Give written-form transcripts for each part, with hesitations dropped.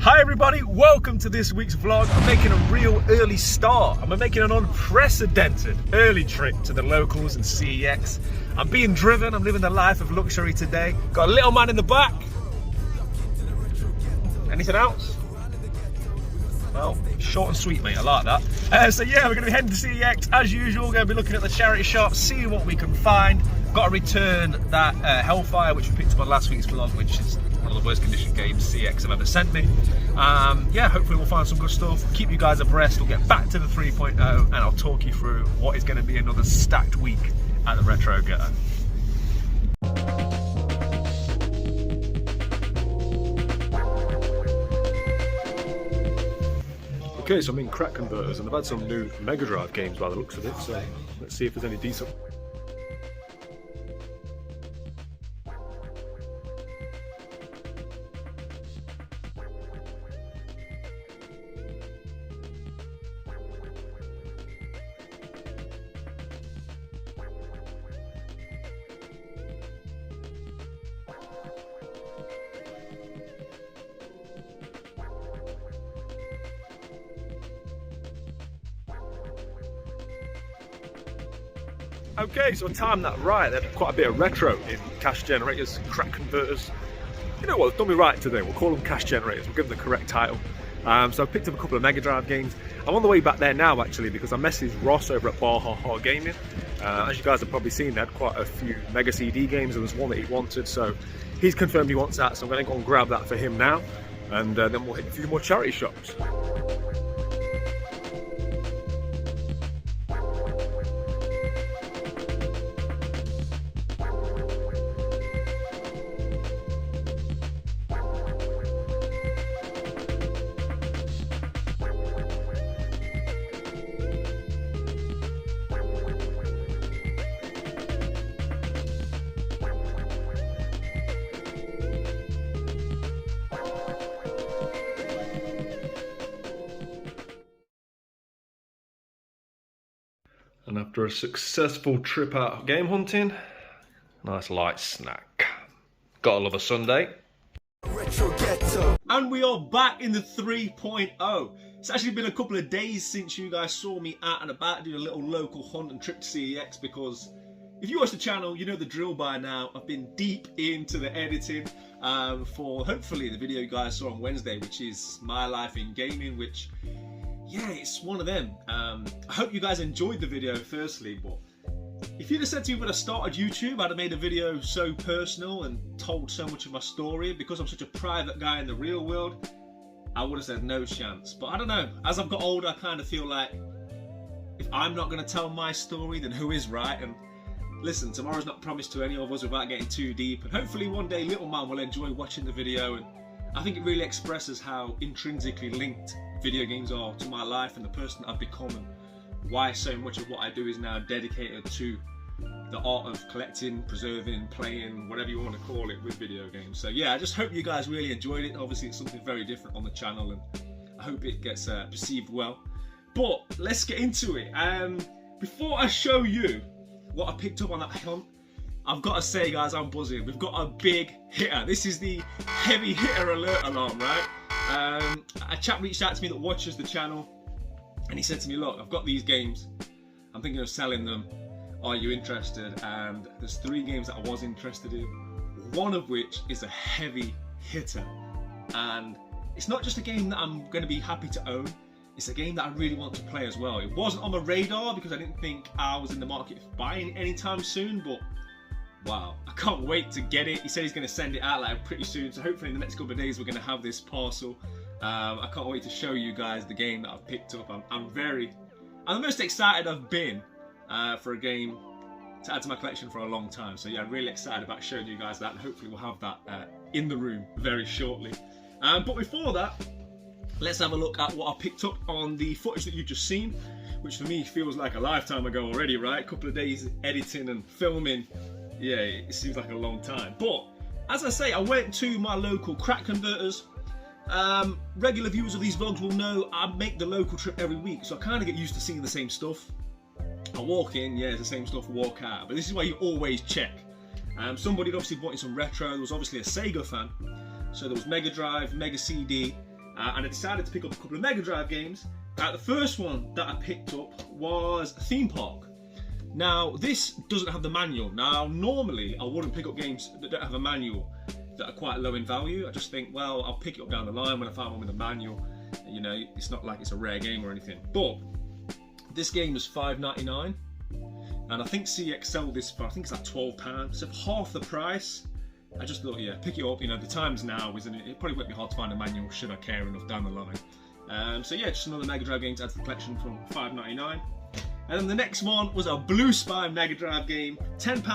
Hi everybody, welcome to this week's vlog. I'm making a real early start. I'm making an unprecedented early trip to the locals and CEX. I'm being driven, I'm living the life of luxury today. Got a little man in the back. Anything else? Well, short and sweet, mate, I like that. So yeah, we're going to be heading to CEX as usual. We're going to be looking at the charity shop, seeing what we can find. Got to return that Hellfire, which we picked up on last week's vlog, which is one of the worst condition games CEX have ever sent me. Yeah, hopefully we'll find some good stuff, keep you guys abreast. We'll get back to the 3.0 and I'll talk you through what is going to be another stacked week at the Retro Ghetto. Okay, so I'm in Crack Converters and I've had some new Mega Drive games by the looks of it, so let's see if there's any decent. Okay, so I timed that right. They had quite a bit of retro in cash generators, Crack Converters. You know what, they've done me right today. We'll call them cash generators, we'll give them the correct title. So I've picked up a couple of Mega Drive games. I'm on the way back there now actually because I messaged Ross over at Baha Gaming. As you guys have probably seen, they had quite a few Mega CD games. There was one that he wanted, so he's confirmed he wants that, so I'm going to go and grab that for him now. And then we'll hit a few more charity shops. And after a successful trip out game hunting, nice light snack. Gotta love a Sunday. Retro Ghetto. And we are back in the 3.0. It's actually been a couple of days since you guys saw me out and about doing a little local hunt and trip to CEX, because if you watch the channel, you know the drill by now. I've been deep into the editing for hopefully the video you guys saw on Wednesday, which is My Life in Gaming, which, yeah, it's one of them. I hope you guys enjoyed the video firstly, but if you'd have said to me when I started YouTube I'd have made a video so personal and told so much of my story, because I'm such a private guy in the real world, I would have said no chance. But I don't know, as I've got older I kind of feel like if I'm not going to tell my story, then who is, right? And listen, tomorrow's not promised to any of us without getting too deep, and hopefully one day little man will enjoy watching the video. And I think it really expresses how intrinsically linked video games are to my life and the person that I've become, and why so much of what I do is now dedicated to the art of collecting, preserving, playing, whatever you want to call it, with video games. So yeah, I just hope you guys really enjoyed it. Obviously it's something very different on the channel and I hope it gets perceived well. But let's get into it. Before I show you what I picked up on that hunt, I've got to say guys, I'm buzzing. We've got a big hitter. This is the heavy hitter alert alarm, right? A chap reached out to me that watches the channel and he said to me, look, I've got these games, I'm thinking of selling them, are you interested? And there's 3 games that I was interested in, one of which is a heavy hitter. And it's not just a game that I'm going to be happy to own, it's a game that I really want to play as well. It wasn't on my radar because I didn't think I was in the market for buying it anytime soon, but wow, I can't wait to get it. He said he's going to send it out like pretty soon, so hopefully in the next couple of days we're going to have this parcel. I can't wait to show you guys the game that I've picked up. I'm the most excited I've been for a game to add to my collection for a long time. So yeah, I'm really excited about showing you guys that, and hopefully we'll have that in the room very shortly. But before that, let's have a look at what I picked up on the footage that you've just seen, which for me feels like a lifetime ago already, right? A couple of days editing and filming. Yeah, it seems like a long time. But as I say, I went to my local Crack Converters. Regular viewers of these vlogs will know I make the local trip every week, so I kind of get used to seeing the same stuff. I walk in, yeah, it's the same stuff, walk out. But this is why you always check. Somebody had obviously bought in some retro. There was obviously a Sega fan. So there was Mega Drive, Mega CD, and I decided to pick up a couple of Mega Drive games. The first one that I picked up was Theme Park. Now, this doesn't have the manual. Now, normally I wouldn't pick up games that don't have a manual that are quite low in value. I just think, well, I'll pick it up down the line when I find one with a manual. You know, it's not like it's a rare game or anything. But this game was $5.99, and I think CEX sold this for, I think it's like £12, so for half the price. I just thought, yeah, pick it up. You know, the time's now, isn't it? It probably won't be hard to find a manual should I care enough down the line. So yeah, just another Mega Drive game to add to the collection from $5.99. And then the next one was a Blue Spine Mega Drive game, £10.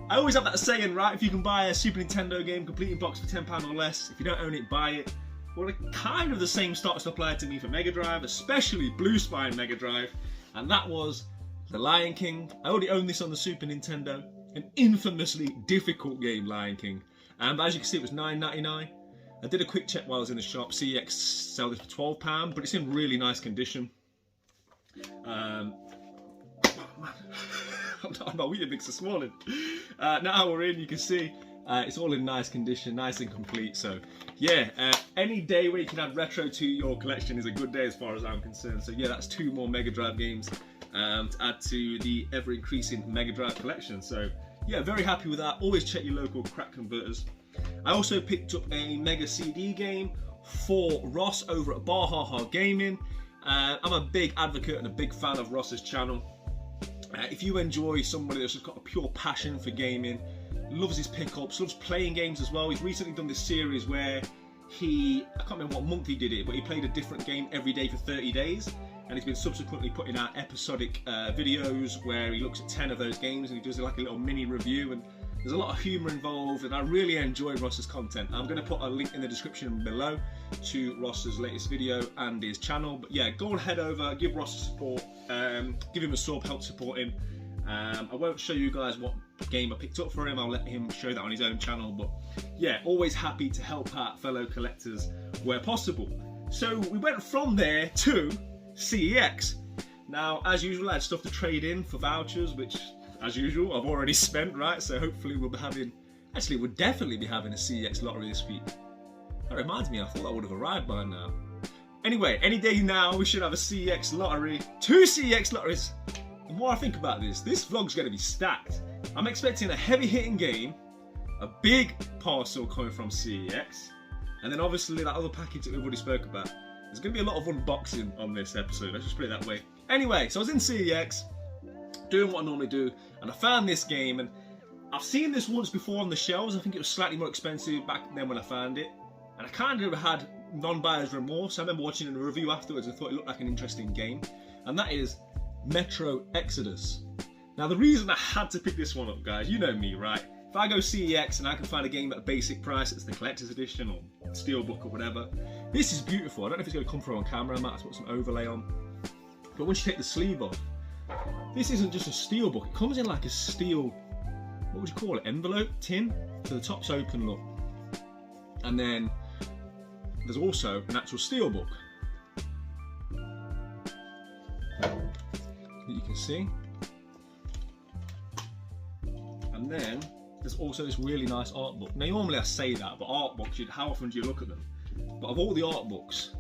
I always have that saying, right? If you can buy a Super Nintendo game complete in box for £10 or less, if you don't own it, buy it. Well, it kind of the same starts to apply to me for Mega Drive, especially Blue Spine Mega Drive, and that was The Lion King. I already own this on the Super Nintendo, an infamously difficult game, Lion King. But as you can see, it was $9.99. I did a quick check while I was in the shop. CEX sell this for £12, but it's in really nice condition. I'm not really mix this morning. Now we're in, you can see it's all in nice condition, nice and complete. So yeah, any day where you can add retro to your collection is a good day as far as I'm concerned. So yeah, that's 2 more Mega Drive games to add to the ever increasing Mega Drive collection. So yeah, very happy with that. Always check your local crack converters. I also picked up a Mega CD game for Ross over at Bahaha Gaming. I'm a big advocate and a big fan of Ross's channel. If you enjoy somebody that's just got a pure passion for gaming, loves his pickups, loves playing games as well. He's recently done this series where I can't remember what month he did it, but he played a different game every day for 30 days. And he's been subsequently putting out episodic videos where he looks at 10 of those games and he does like a little mini review. And there's a lot of humour involved, and I really enjoy Ross's content. I'm going to put a link in the description below to Ross's latest video and his channel. But yeah, go and head over, give Ross support, give him a sub, help support him. I won't show you guys what game I picked up for him, I'll let him show that on his own channel. But yeah, always happy to help out fellow collectors where possible. So we went from there to CEX. Now, as usual, I had stuff to trade in for vouchers, which, as usual, I've already spent, right? So hopefully we'll be having, actually we'll definitely be having a CEX lottery this week. That reminds me, I thought that would have arrived by now. Anyway, any day now we should have a CEX lottery. 2 CEX lotteries. The more I think about this vlog's going to be stacked. I'm expecting a heavy hitting game, a big parcel coming from CEX, and then obviously that other package that we've already spoke about. There's going to be a lot of unboxing on this episode, let's just put it that way. Anyway, so I was in CEX, doing what I normally do, and I found this game, and I've seen this once before on the shelves. I think it was slightly more expensive back then when I found it, and I kind of had non-buyer's remorse. I remember watching a review afterwards and thought it looked like an interesting game, and that is Metro Exodus. Now, the reason I had to pick this one up, guys, you know me, right? If I go CEX and I can find a game at a basic price, it's the collector's edition or steelbook or whatever. This is beautiful. I don't know if it's going to come through on camera. I might have to put some overlay on. But once you take the sleeve off, this isn't just a steelbook. It comes in like a steel, what would you call it, envelope, tin? So the top's open, look. And then there's also an actual steelbook that you can see. And then there's also this really nice art book. Now, normally I say that, but art books, how often do you look at them? But of all the art books,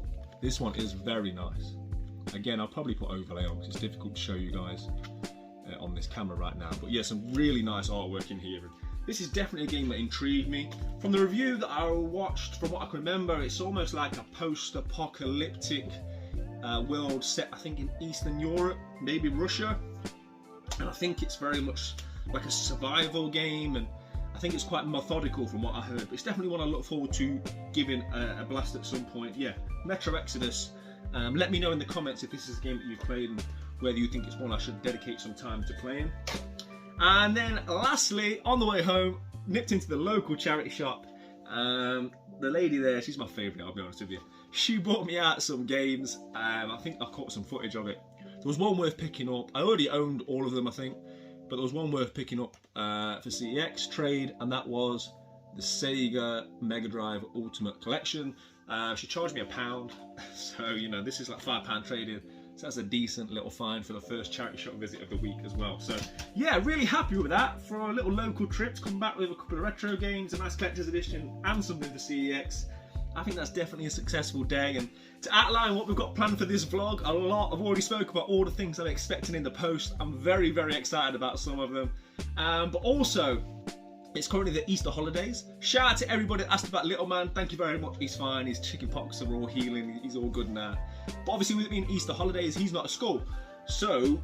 this one is very nice. Again, I'll probably put overlay on because it's difficult to show you guys on this camera right now. But yeah, some really nice artwork in here. This is definitely a game that intrigued me. From the review that I watched, from what I can remember, it's almost like a post-apocalyptic world set, I think, in Eastern Europe, maybe Russia. And I think it's very much like a survival game, and I think it's quite methodical from what I heard, but it's definitely one I look forward to giving a blast at some point. Yeah, Metro Exodus. Let me know in the comments if this is a game that you've played and whether you think it's one I should dedicate some time to playing. And then lastly, on the way home, nipped into the local charity shop. The lady there, she's my favourite, I'll be honest with you. She bought me out some games. I think I caught some footage of it. There was one worth picking up. I already owned all of them, I think. But there was one worth picking up for CEX trade, and that was the Sega Mega Drive Ultimate Collection. She charged me £1, so you know, this is like £5 trading, so that's a decent little find for the first charity shop visit of the week as well. So yeah, really happy with that for a little local trip to come back with a couple of retro games, a nice collector's edition, and something for CEX. I think that's definitely a successful day. And to outline what we've got planned for this vlog, I've already spoke about all the things I'm expecting in the post. I'm very, very excited about some of them. But also, it's currently the Easter holidays. Shout out to everybody that asked about Little Man. Thank you very much. He's fine. His chicken pox are all healing. He's all good now. But obviously, with it being Easter holidays, he's not at school. So,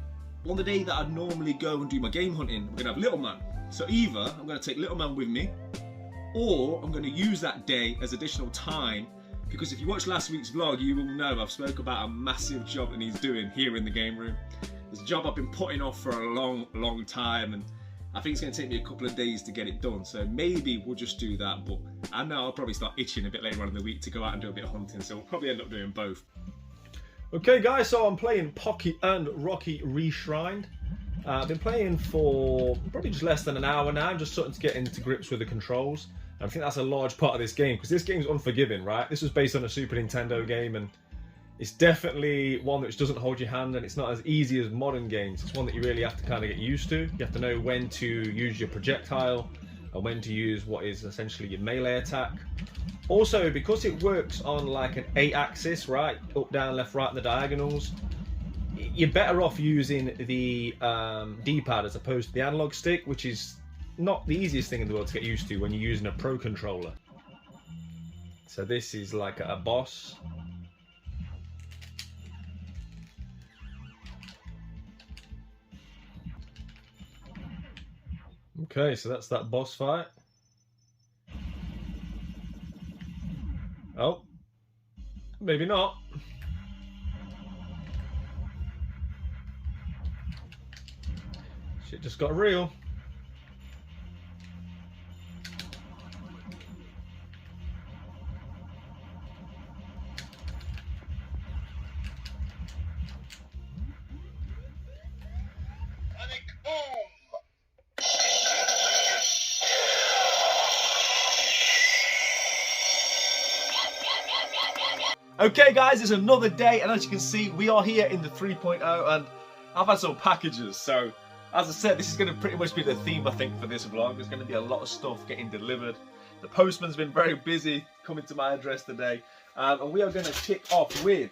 on the day that I'd normally go and do my game hunting, we're going to have Little Man. So either I'm going to take Little Man with me, or I'm going to use that day as additional time, because if you watch last week's vlog, you will know I've spoke about a massive job that he's doing here in the game room. It's a job I've been putting off for a long time, and I think it's going to take me a couple of days to get it done. So maybe we'll just do that, but I know I'll probably start itching a bit later on in the week to go out and do a bit of hunting, so we'll probably end up doing both. Okay guys, so I'm playing Pocky and Rocky Reshrined. I've been playing for probably just less than an hour now, just starting to get into grips with the controls. And I think that's a large part of this game, because this game's unforgiving, right? This was based on a Super Nintendo game, and it's definitely one which doesn't hold your hand, and it's not as easy as modern games. It's one that you really have to kind of get used to. You have to know when to use your projectile, and when to use what is essentially your melee attack. Also, because it works on like an 8-axis, right? Up, down, left, right, and the diagonals, you're better off using the D-pad as opposed to the analog stick, which is not the easiest thing in the world to get used to when you're using a Pro controller. So this is like a boss. Okay, so that's that boss fight. Oh, maybe not. Shit just got real. Okay guys, it's another day, and as you can see, we are here in the 3.0, and I've had some packages. So, as I said, this is going to pretty much be the theme, I think, for this vlog. There's going to be a lot of stuff getting delivered. The postman's been very busy coming to my address today, and we are going to kick off with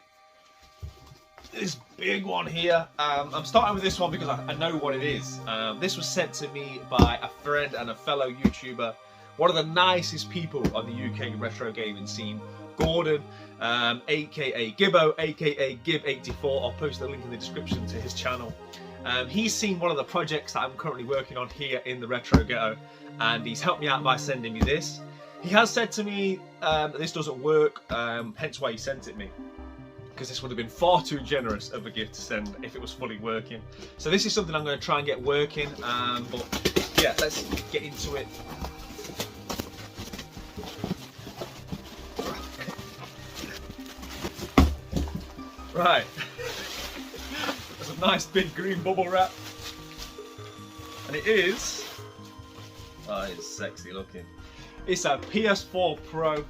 this big one here. I'm starting with this one because I know what it is. This was sent to me by a friend and a fellow YouTuber, one of the nicest people on the UK retro gaming scene, Gordon, aka Gibbo, aka Gib84. I'll post the link in the description to his channel. He's seen one of the projects that I'm currently working on here in the Retro Ghetto, and he's helped me out by sending me this. He has said to me that this doesn't work, hence why he sent it me, because this would have been far too generous of a gift to send if it was fully working. So this is something I'm going to try and get working, but yeah, let's get into it. Right, there's a nice big green bubble wrap, and it is, oh, it's sexy looking. It's a PS4 Pro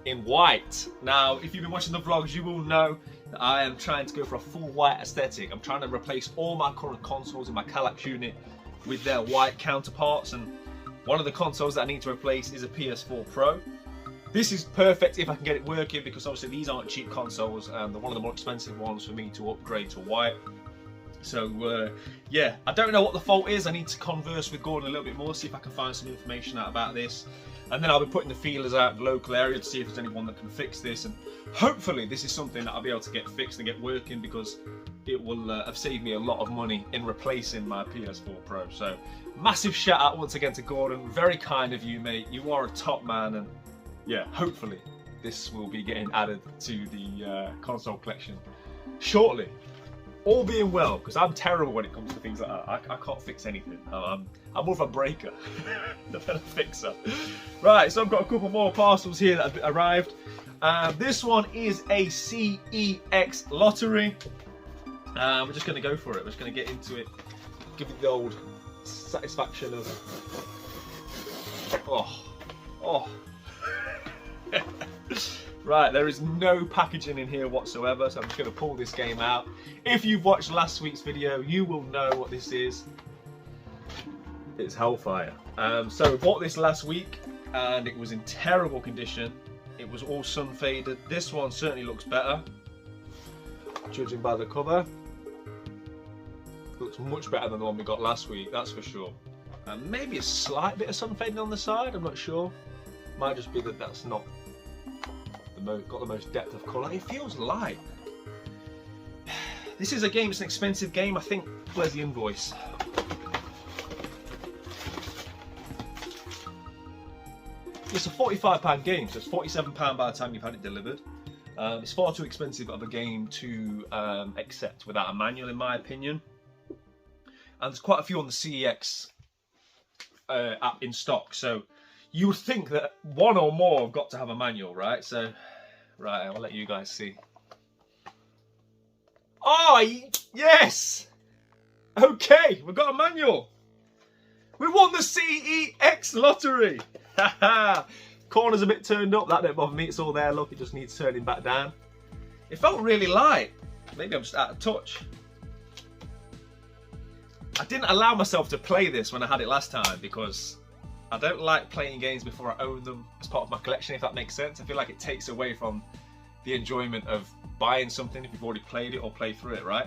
in white. Now, if you've been watching the vlogs, you will know that I am trying to go for a full white aesthetic. I'm trying to replace all my current consoles in my Kallax unit with their white counterparts, and one of the consoles that I need to replace is a PS4 Pro. This is perfect if I can get it working, because obviously these aren't cheap consoles, and they're one of the more expensive ones for me to upgrade to white. So yeah, I don't know what the fault is. I need to converse with Gordon a little bit more, see if I can find some information out about this, and then I'll be putting the feelers out in the local area to see if there's anyone that can fix this, and hopefully this is something that I'll be able to get fixed and get working, because it will have saved me a lot of money in replacing my PS4 Pro. So massive shout out once again to Gordon. Very kind of you, mate. You are a top man, and yeah, hopefully this will be getting added to the console collection shortly. All being well, because I'm terrible when it comes to things like that. I can't fix anything. I'm more of a breaker than a fixer. Right, so I've got a couple more parcels here that have arrived. This one is a CEX lottery. We're just going to go for it. We're just going to get into it. Give it the old satisfaction of... oh. Right, there is no packaging in here whatsoever, so I'm just going to pull this game out. If you've watched last week's video, you will know what this is. It's Hellfire. So I bought this last week, and it was in terrible condition. it was all sun faded. This one certainly looks better, judging by the cover. Looks much better than the one we got last week, that's for sure. And maybe a slight bit of sun fading on the side, I'm not sure. Might just be that that's not got the most depth of colour. It feels light. This is a game, it's an expensive game, I think. Where's the invoice? It's a £45 game, so it's £47 by the time you've had it delivered. It's far too expensive of a game to accept without a manual, in my opinion. And there's quite a few on the CEX app in stock, so you would think that one or more have got to have a manual, right? So, right, I'll let you guys see. Oh, yes! Okay, we've got a manual. We won the CEX lottery. Corner's a bit turned up, that don't bother me, it's all there, look, it just needs turning back down. It felt really light. Maybe I'm just out of touch. I didn't allow myself to play this when I had it last time because I don't like playing games before I own them as part of my collection, if that makes sense. I feel like it takes away from the enjoyment of buying something if you've already played it or played through it, right?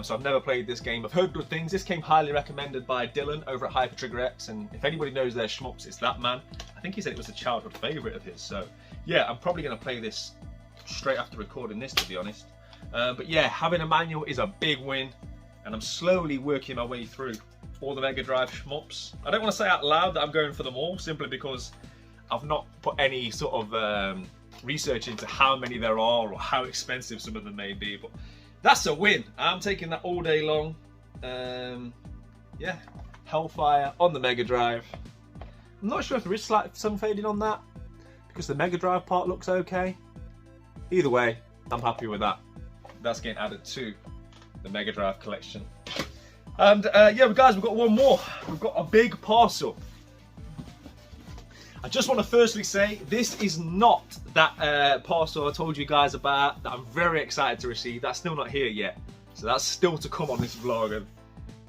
So I've never played this game. I've heard good things. This came highly recommended by Dylan over at Hyper Trigger X, and if anybody knows their shmups, it's that man. I think he said it was a childhood favourite of his, so yeah, I'm probably going to play this straight after recording this, to be honest. But yeah, having a manual is a big win, and I'm slowly working my way through all the Mega Drive shmups. I don't want to say out loud that I'm going for them all, simply because I've not put any sort of research into how many there are or how expensive some of them may be, but that's a win. I'm taking that all day long. Yeah, Hellfire on the Mega Drive. I'm not sure if there is slight sun fading on that, because the Mega Drive part looks okay. Either way, I'm happy with that. That's getting added to the Mega Drive collection. And yeah, guys, we've got one more. We've got a big parcel. I just want to firstly say, this is not that parcel I told you guys about that I'm very excited to receive. That's still not here yet. So that's still to come on this vlog. And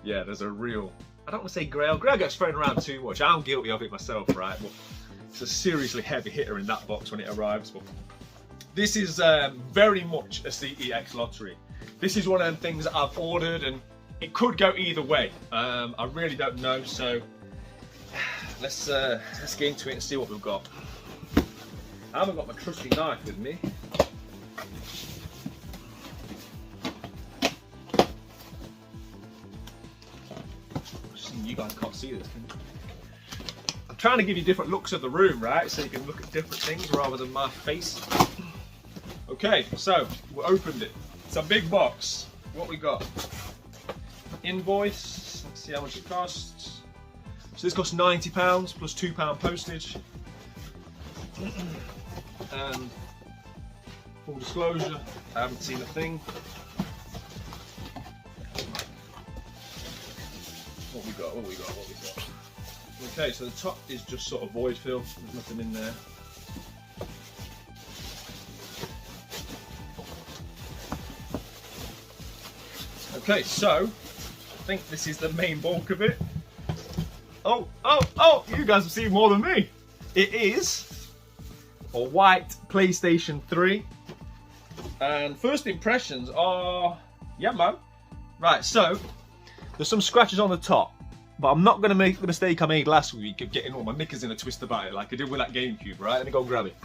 yeah, there's a real, I don't want to say grail. Grail gets thrown around too much. I'm guilty of it myself, right? But it's a seriously heavy hitter in that box when it arrives. But this is very much a CEX lottery. This is one of them things that I've ordered, and it could go either way. I really don't know, so let's get into it and see what we've got. I haven't got my trusty knife with me. You guys can't see this, can you? I'm trying to give you different looks of the room, right? So you can look at different things rather than my face. Okay, so we opened it. It's a big box. What we got? Invoice. Let's see how much it costs. So this costs £90 plus £2 postage. And full disclosure, I haven't seen a thing. What we got? What we got? What we got? Okay, so the top is just sort of void fill. There's nothing in there. Okay, so I think this is the main bulk of it. Oh, you guys have seen more than me. It is a white PlayStation 3. And first impressions are, yeah, man. Right, so there's some scratches on the top, but I'm not going to make the mistake I made last week of getting all my knickers in a twist about it like I did with that GameCube, right? Let me go and grab it.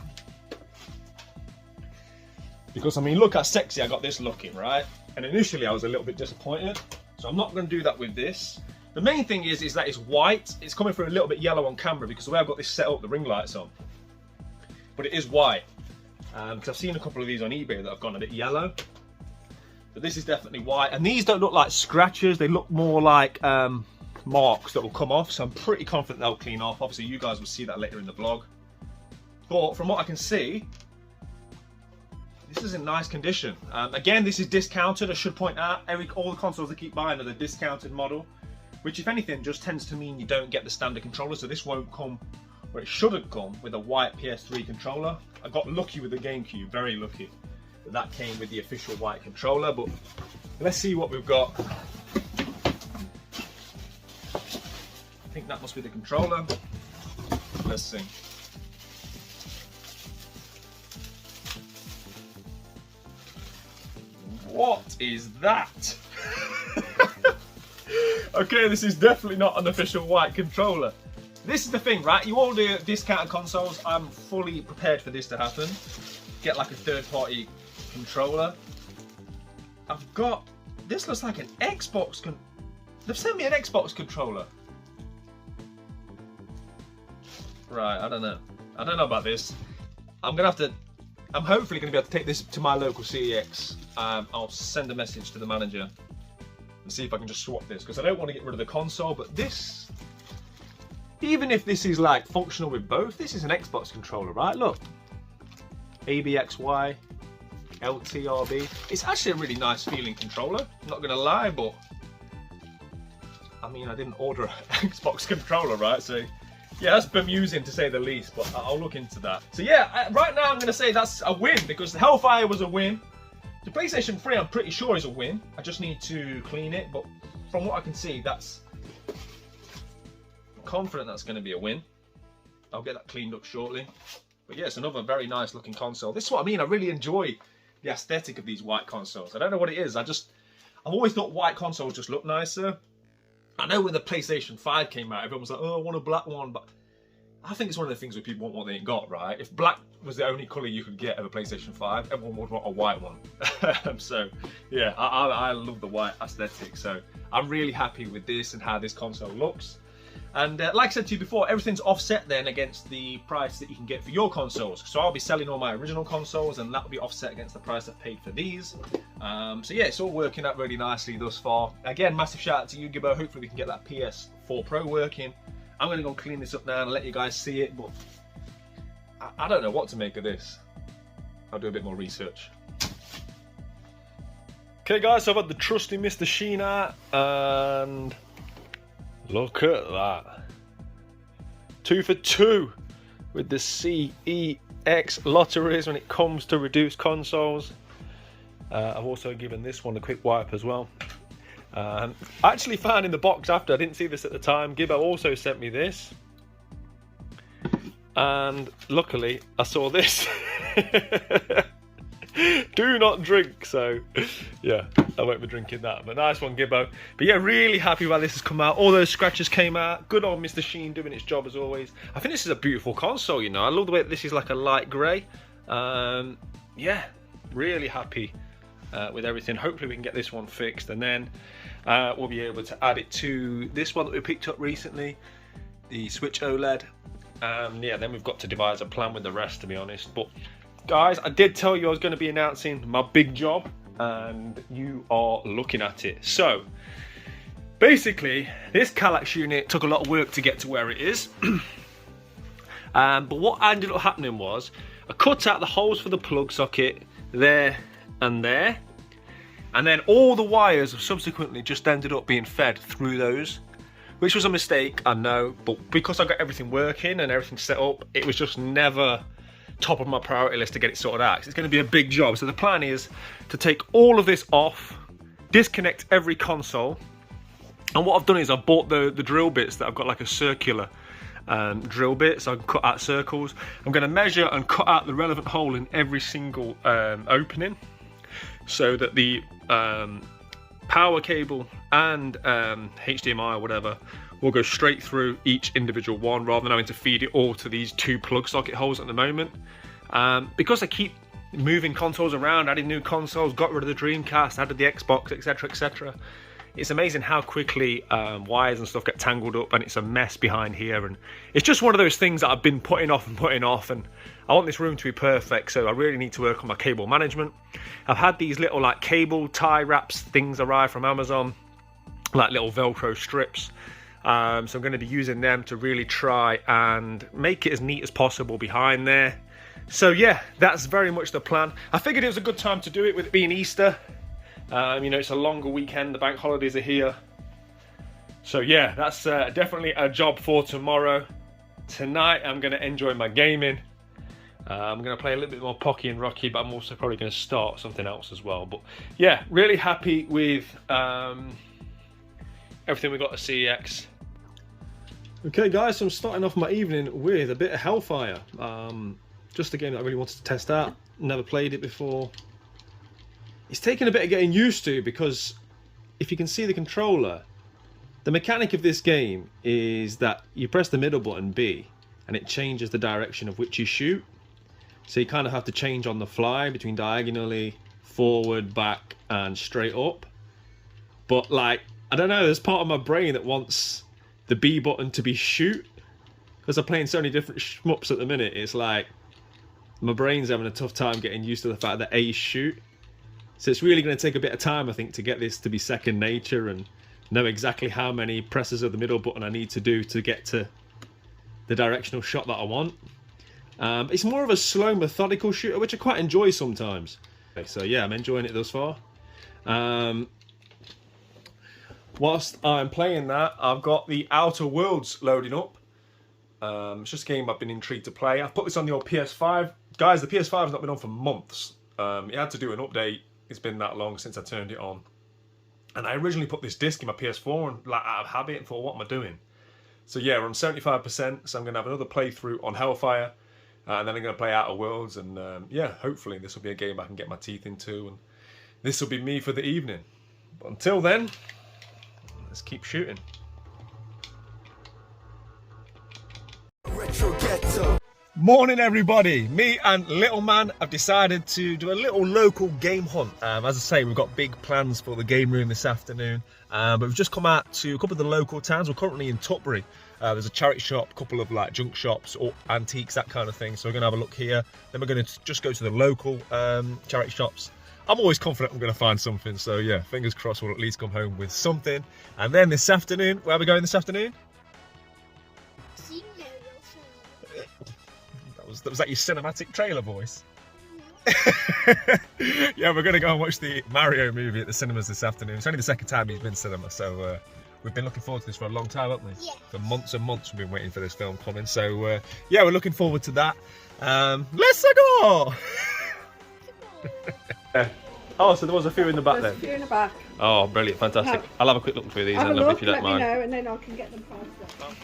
Because, I mean, look how sexy I got this looking, right? And initially I was a little bit disappointed, so I'm not going to do that with this. The main thing is that it's white. It's coming through a little bit yellow on camera because the way I've got this set up, the ring light's on. But it is white. Because I've seen a couple of these on eBay that have gone a bit yellow. But this is definitely white. And these don't look like scratches. They look more like marks that will come off. So I'm pretty confident they'll clean off. Obviously you guys will see that later in the vlog. But from what I can see, this is in nice condition. Again, this is discounted. I should point out, all the consoles I keep buying are the discounted model, which if anything just tends to mean you don't get the standard controller. So this won't come, or it shouldn't come, with a white PS3 controller. I got lucky with the GameCube, very lucky, that came with the official white controller. But let's see what we've got. I think that must be the controller. Let's see. What is that? Okay, this is definitely not an official white controller. This is the thing, right? You all do discounted consoles. I'm fully prepared for this to happen. Get like a third-party controller. I've got... This looks like an Xbox... They've sent me an Xbox controller. Right, I don't know. I don't know about this. I'm hopefully gonna be able to take this to my local CEX. I'll send a message to the manager and see if I can just swap this, because I don't want to get rid of the console, but this, even if this is like functional with both, this is an Xbox controller, right? Look, ABXY, LTRB. It's actually a really nice feeling controller, I'm not gonna lie, but I mean, I didn't order an Xbox controller, right? So yeah, that's bemusing to say the least, but I'll look into that. So yeah, right now I'm going to say that's a win, because the Hellfire was a win. The PlayStation 3 I'm pretty sure is a win. I just need to clean it, but from what I can see, I'm confident that's going to be a win. I'll get that cleaned up shortly. But yeah, it's another very nice looking console. This is what I mean, I really enjoy the aesthetic of these white consoles. I don't know what it is, I've always thought white consoles just look nicer. I know when the PlayStation 5 came out, everyone was like, oh, I want a black one, but I think it's one of the things where people want what they ain't got, right? If black was the only colour you could get of a PlayStation 5, everyone would want a white one. So, yeah, I love the white aesthetic, so I'm really happy with this and how this console looks. And like I said to you before, everything's offset then against the price that you can get for your consoles. So I'll be selling all my original consoles, and that'll be offset against the price I've paid for these. So yeah, it's all working out really nicely thus far. Again, massive shout out to you, Gibbo. Hopefully we can get that PS4 Pro working. I'm going to go clean this up now and let you guys see it, but I don't know what to make of this. I'll do a bit more research. Okay guys, so I've had the trusty Mr. Sheen out, and look at that. 2 for 2 with the CEX lotteries when it comes to reduced consoles. I've also given this one a quick wipe as well. I actually found in the box after, I didn't see this at the time, Gibbo also sent me this. And luckily I saw this. Do not drink, so yeah, I won't be drinking that. But nice one, Gibbo. But yeah, really happy how this has come out. All those scratches came out. Good old Mr. Sheen doing its job as always. I think this is a beautiful console, you know. I love the way that this is like a light grey. Yeah, really happy with everything. Hopefully we can get this one fixed, and then we'll be able to add it to this one that we picked up recently, the Switch OLED. Yeah, then we've got to devise a plan with the rest, to be honest. But guys, I did tell you I was going to be announcing my big job, and you are looking at it. So basically, this Kallax unit took a lot of work to get to where it is. But what ended up happening was I cut out the holes for the plug socket there and there, and then all the wires have subsequently just ended up being fed through those, which was a mistake, I know, but because I got everything working and everything set up, it was just never top of my priority list to get it sorted out. It's going to be a big job. So the plan is to take all of this off, disconnect every console, and what I've done is I've bought the drill bits that I've got like a circular drill bit, so I can cut out circles. I'm going to measure and cut out the relevant hole in every single opening, so that the power cable and HDMI or whatever will go straight through each individual one, rather than having to feed it all to these 2 plug socket holes at the moment. Because I keep moving consoles around, adding new consoles, got rid of the Dreamcast, added the Xbox, etc, etc. It's amazing how quickly wires and stuff get tangled up, and it's a mess behind here, and it's just one of those things that I've been putting off, and I want this room to be perfect, so I really need to work on my cable management. I've had these little like cable tie wraps things arrive from Amazon, like little Velcro strips. So I'm going to be using them to really try and make it as neat as possible behind there. So yeah, that's very much the plan. I figured it was a good time to do it with it being Easter. You know, it's a longer weekend, the bank holidays are here. So yeah, that's definitely a job for tomorrow. Tonight I'm going to enjoy my gaming. I'm going to play a little bit more Pocky and Rocky, but I'm also probably going to start something else as well. But yeah, really happy with everything we got at CEX. Okay guys, so I'm starting off my evening with a bit of Hellfire. Just a game that I really wanted to test out. Never played it before. it's taken a bit of getting used to, because if you can see the controller, the mechanic of this game is that you press the middle button B and it changes the direction of which you shoot. So you kind of have to change on the fly between diagonally, forward, back and straight up. But like, I don't know, there's part of my brain that wants the B button to be shoot, because I'm playing so many different shmups at the minute. It's like my brain's having a tough time getting used to the fact that A is shoot. So it's really going to take a bit of time, I think, to get this to be second nature and know exactly how many presses of the middle button I need to do to get to the directional shot that I want. It's more of a slow, methodical shooter, which I quite enjoy sometimes. Okay, so yeah, I'm enjoying it thus far. Whilst I'm playing that, I've got the Outer Worlds loading up. It's just a game I've been intrigued to play. I've put this on the old PS5. Guys, the PS5 has not been on for months. It had to do an update. It's been that long since I turned it on. And I originally put this disc in my PS4 and like out of habit and thought, what am I doing? So yeah, we're on 75%, so I'm going to have another playthrough on Hellfire. And then I'm going to play Outer Worlds. And yeah, hopefully this will be a game I can get my teeth into. And this will be me for the evening. But until then, let's keep shooting. Retro Ghetto. Morning everybody, me and Little Man have decided to do a little local game hunt. As I say, we've got big plans for the game room this afternoon, but we've just come out to a couple of the local towns. We're currently in Tutbury. There's a charity shop, a couple of like junk shops or antiques, that kind of thing. So we're going to have a look here, then we're going to just go to the local charity shops. I'm always confident I'm going to find something, so yeah, fingers crossed we'll at least come home with something. And then this afternoon, where are we going this afternoon? Was that your cinematic trailer voice? Yeah, we're going to go and watch the Mario movie at the cinemas this afternoon. It's only the second time he's been cinema, so we've been looking forward to this for a long time, haven't we? Yeah. For months and months we've been waiting for this film coming, so yeah, we're looking forward to that. Let's go! Oh, so there was a few in the back. There's a few in the back. Oh, brilliant, fantastic. I'll have a quick look through these then, if you don't mind. Let me know, and then I can get them passed up.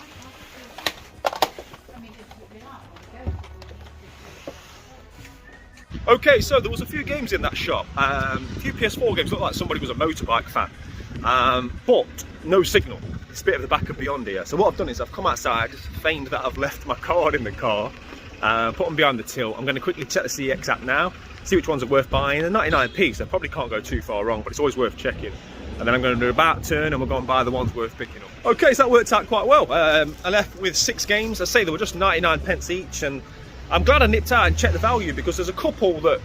Okay, so there was a few games in that shop. A few PS4 games, looked like somebody was a motorbike fan. But no signal. It's a bit of the back and beyond here. So what I've done is I've come outside, feigned that I've left my card in the car, put them behind the till. I'm going to quickly check the CEX app now, see which ones are worth buying. They're 99p, so I probably can't go too far wrong, but it's always worth checking. And then I'm going to do a about turn and we'll go and buy the ones worth picking up. Okay, so that worked out quite well. I left with 6 games. I say they were just 99p each, and I'm glad I nipped out and checked the value, because there's a couple that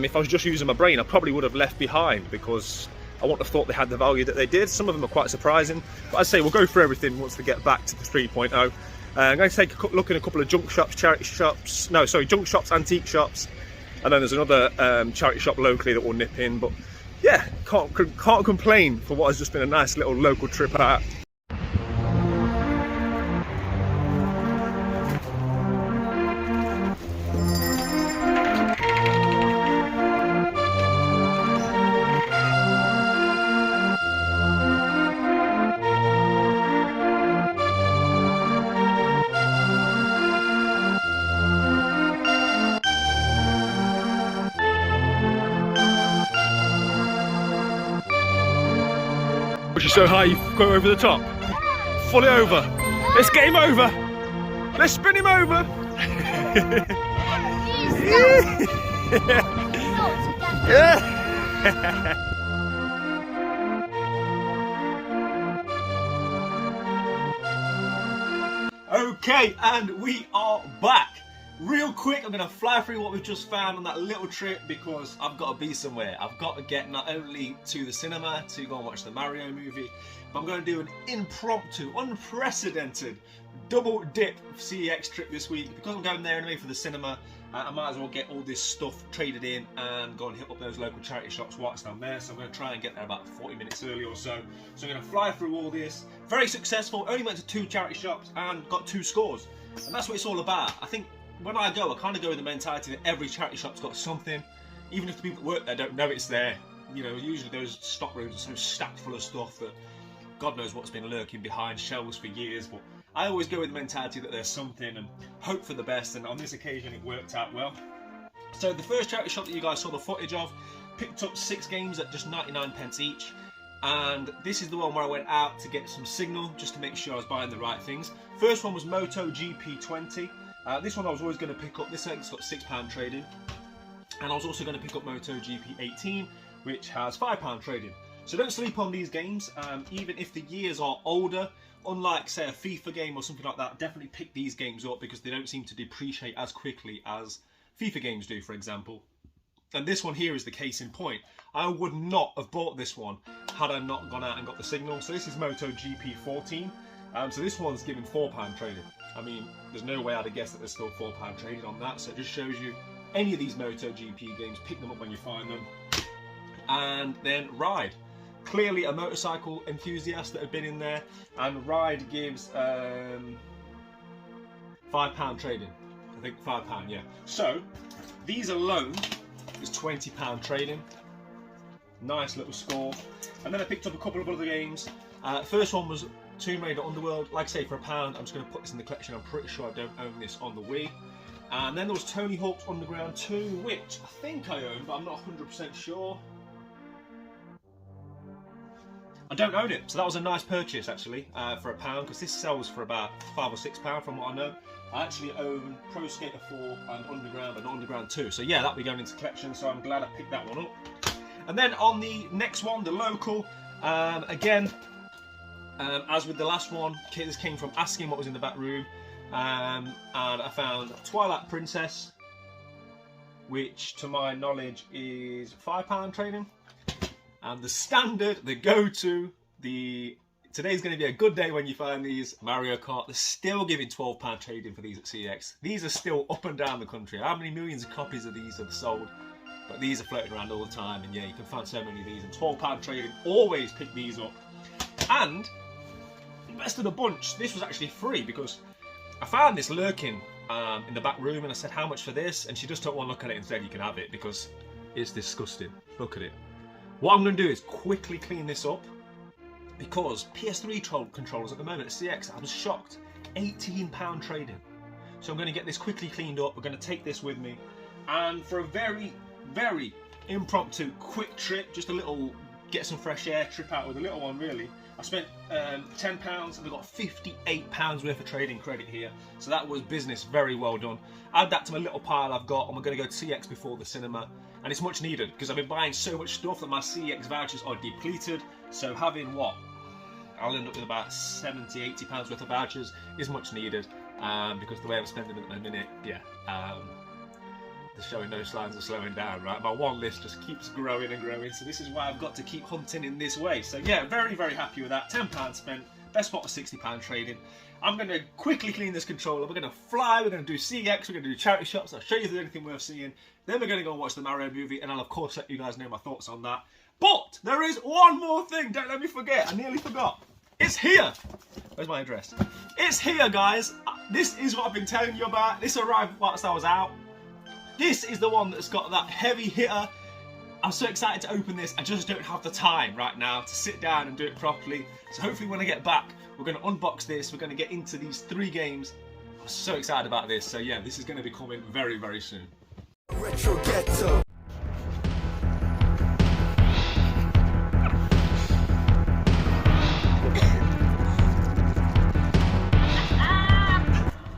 if I was just using my brain I probably would have left behind, because I wouldn't have thought they had the value that they did. Some of them are quite surprising, but I'd say we'll go through everything once we get back to the 3.0. I'm going to take a look in a couple of junk shops, charity shops, no sorry, junk shops, antique shops, and then there's another charity shop locally that we'll nip in. But yeah, can't complain for what has just been a nice little local trip out. Which is so high you go over the top. Fully over. It's game over. Let's spin him over. Okay, and we are back. Real quick, I'm going to fly through what we've just found on that little trip, because I've got to be somewhere. I've got to get not only to the cinema to go and watch the Mario movie, but I'm going to do an impromptu, unprecedented double dip CEX trip this week. Because I'm going there anyway for the cinema, I might as well get all this stuff traded in and go and hit up those local charity shops whilst I'm there. So I'm going to try and get there about 40 minutes early or so. So I'm going to fly through all this. Very successful, only went to 2 charity shops and got 2 scores. And that's what it's all about. I think when I go, I kind of go with the mentality that every charity shop's got something. Even if the people that work there don't know it's there. You know, usually those stock rooms are so stacked full of stuff that God knows what's been lurking behind shelves for years. But I always go with the mentality that there's something and hope for the best. And on this occasion, it worked out well. So the first charity shop that you guys saw the footage of, picked up 6 games at just 99p each. And this is the one where I went out to get some signal, just to make sure I was buying the right things. First one was MotoGP 20. This one I was always going to pick up. This has got £6 trading. And I was also going to pick up MotoGP 18, which has £5 trading. So don't sleep on these games, even if the years are older. Unlike, say, a FIFA game or something like that, definitely pick these games up because they don't seem to depreciate as quickly as FIFA games do, for example. And this one here is the case in point. I would not have bought this one had I not gone out and got the signal. So this is MotoGP 14. So this one's given £4 trading. I mean, there's no way I'd have guessed that there's still £4 trading on that. So it just shows you any of these MotoGP games, pick them up when you find them. And then Ride. Clearly a motorcycle enthusiast that had been in there. And Ride gives £5 trading. I think £5, yeah. So these alone is £20 trading. Nice little score. And then I picked up a couple of other games. First one was Tomb Raider Underworld. Like I say, for £1, I'm just going to put this in the collection. I'm pretty sure I don't own this on the Wii. And then there was Tony Hawk's Underground 2, which I think I own, but I'm not 100% sure. I don't own it, so that was a nice purchase actually for £1, because this sells for about £5 or £6 from what I know. I actually own Pro Skater 4 and Underground 2, so yeah, that'll be going into the collection, so I'm glad I picked that one up. And then on the next one, the local, again, as with the last one, this came from asking what was in the back room, and I found Twilight Princess, which to my knowledge is £5 trading. And the standard, the go-to, today's going to be a good day when you find these, Mario Kart. They're still giving £12 trading for these at CEX. These are still up and down the country. How many millions of copies of these have sold? But these are floating around all the time, and yeah, you can find so many of these. And £12 trading, always pick these up. And the best of the bunch, this was actually free because I found this lurking in the back room, and I said, how much for this? And she just took one look at it and said, you can have it because it's disgusting. Look at it. What I'm going to do is quickly clean this up because PS3 controllers at the moment at CEX, I was shocked, £18 trading. So I'm going to get this quickly cleaned up. We're going to take this with me, and for a very, very impromptu, quick trip, just a little get some fresh air trip out with a little one really. I spent £10 and I got £58 worth of trading credit here. So that was business, very well done. Add that to my little pile I've got, and we're going to go to CEX before the cinema. And it's much needed because I've been buying so much stuff that my CEX vouchers are depleted. So having what? I'll end up with about £70, £80 worth of vouchers is much needed because the way I'm spending them at the minute, yeah. The showing no signs of slowing down, right? My want list just keeps growing and growing, so this is why I've got to keep hunting in this way. So yeah, very, very happy with that. £10 spent, best part of £60 trading. I'm going to quickly clean this controller. We're going to fly, we're going to do CEX, we're going to do charity shops, I'll show you if there's anything worth seeing. Then we're going to go and watch the Mario movie, and I'll of course let you guys know my thoughts on that. But there is one more thing, don't let me forget, I nearly forgot. It's here. Where's my address? It's here, guys. This is what I've been telling you about. This arrived whilst I was out. This is the one that's got that heavy hitter. I'm so excited to open this. I just don't have the time right now to sit down and do it properly. So hopefully when I get back, we're going to unbox this. We're going to get into these 3 games. I'm so excited about this. So yeah, this is going to be coming very, very soon. Retro Ghetto.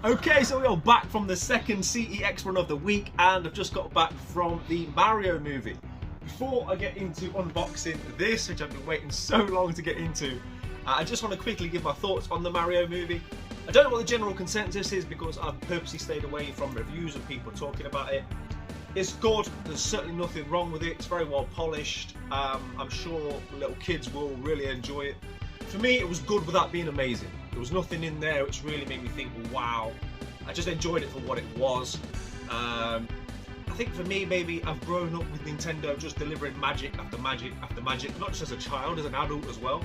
Okay, so we are back from the second CEX run of the week, and I've just got back from the Mario movie. Before I get into unboxing this, which I've been waiting so long to get into, I just want to quickly give my thoughts on the Mario movie. I don't know what the general consensus is because I've purposely stayed away from reviews of people talking about it. It's good, there's certainly nothing wrong with it, it's very well polished. I'm sure little kids will really enjoy it. For me, it was good without being amazing. There was nothing in there which really made me think, wow. I just enjoyed it for what it was. I think for me, maybe I've grown up with Nintendo just delivering magic after magic after magic, not just as a child, as an adult as well.